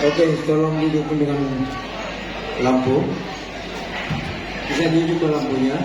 Oke, tolong didukung dengan lampu. Bisa dihidupkan lampunya.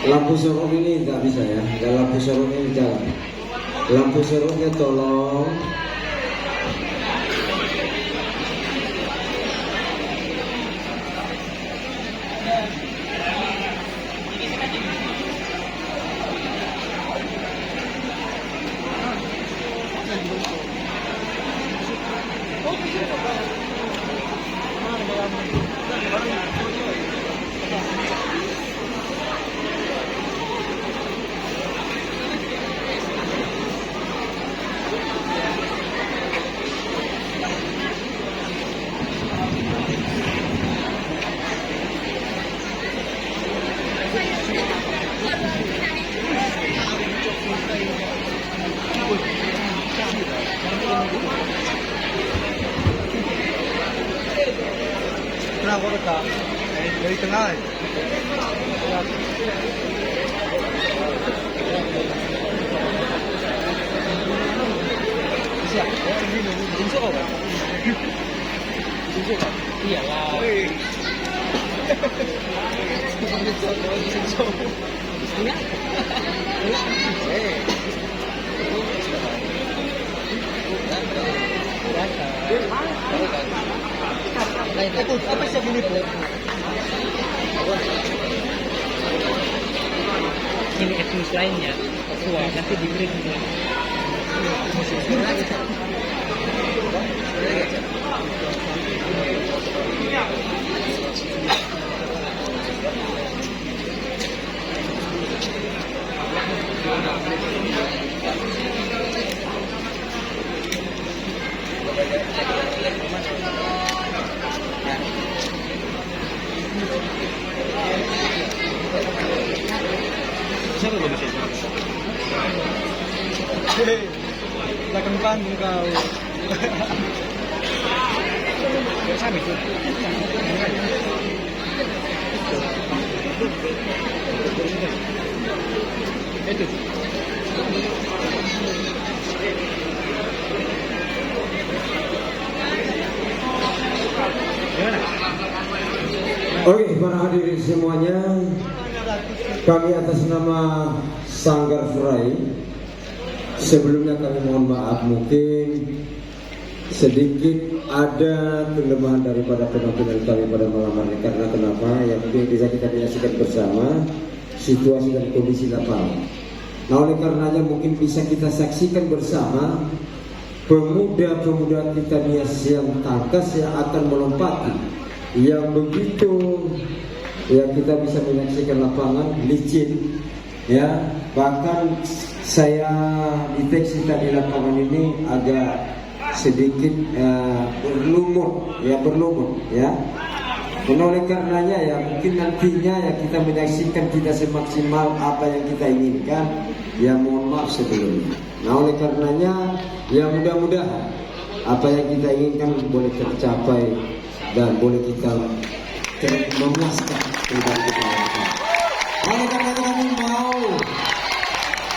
Lampu sorong ini nggak bisa ya, dan lampu sorong ini jalan. Lampu sorongnya tolong. Nah, aku letak dari tengah. Siap. Ini busuk apa? Busuk kan? Iyalah. Apa siap ini bu? Ini etnis lainnya, Papua, nanti diberi ini. Siapa yang bisa? Belakang panggung kau. Siapa itu? Itu. Oke, para hadirin semuanya, kami atas nama Sanggar Furai, sebelumnya kami mohon maaf, mungkin sedikit ada kelemahan daripada penampilan kami pada malam hari. Karena kenapa? Yang mungkin bisa kita menyaksikan bersama situasi dan kondisi lapangan. Nah, oleh karenanya mungkin bisa kita saksikan bersama pemuda-pemuda kita yang tangkas yang akan melompati, yang begitu ya, kita bisa menyaksikan lapangan licin ya, bahkan saya deteksi tadi lapangan ini agak sedikit berlumut ya. Dan oleh karenanya ya mungkin nantinya ya kita menyaksikan kita semaksimal apa yang kita inginkan ya, mohon maaf sebelumnya. Nah, oleh karenanya ya mudah-mudahan apa yang kita inginkan boleh tercapai dan boleh kita memuaskan pribadi kita. Oleh karena kami mau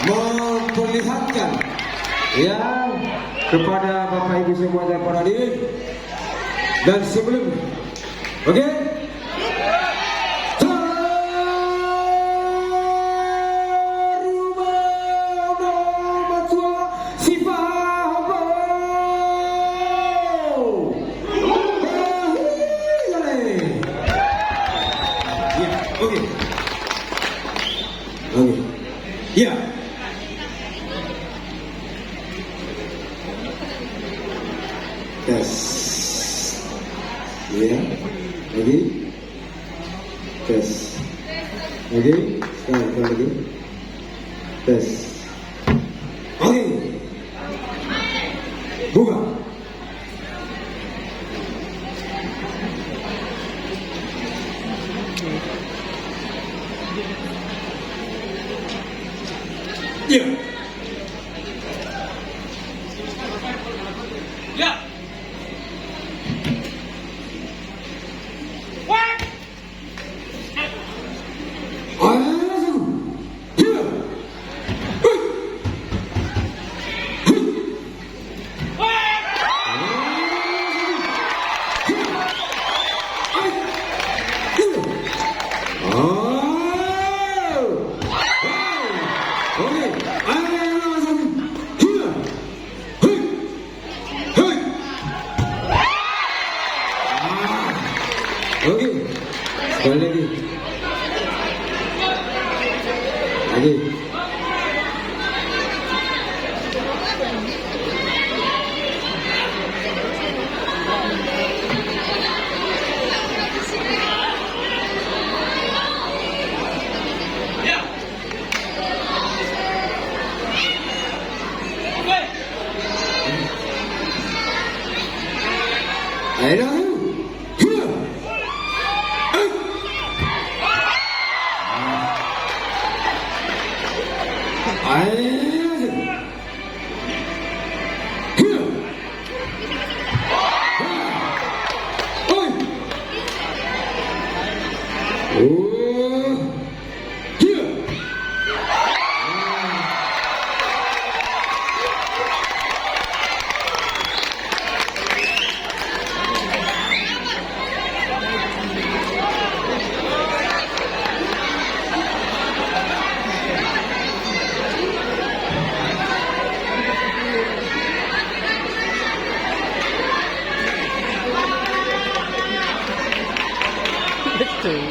memperlihatkan ya kepada Bapak Ibu semua dan para hadirin, dan sebelumnya, oke? Oke, ya. Tes, ya. Lagi, tes. Lagi, sekarang lagi. Tes. Oke. Buka. Sekali lagi. Lagi. Ayo. Betul.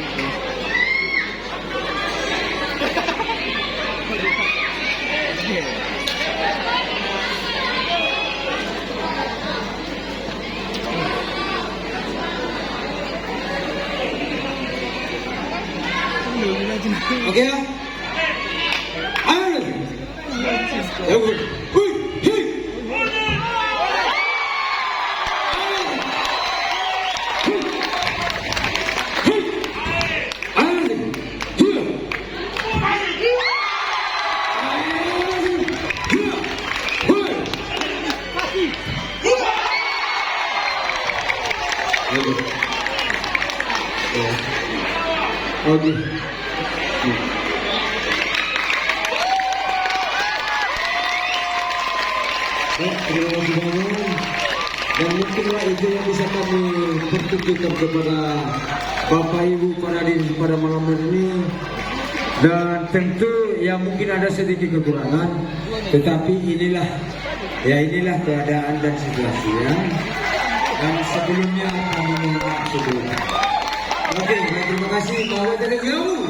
Oke ya? Ayo. Ya, Bu. Hui, hi. Oke. Baik, terima kasih banyak. Dan mungkinlah itu yang bisa kami pertunjukkan kepada Bapak Ibu para hadirin pada malam hari ini. Dan tentu ya mungkin ada sedikit kekurangan, tetapi inilah keadaan dan situasinya. Dan sebelumnya kami mohon maaf sebelumnya. Oke, terima kasih. Bahwa jadi jauh.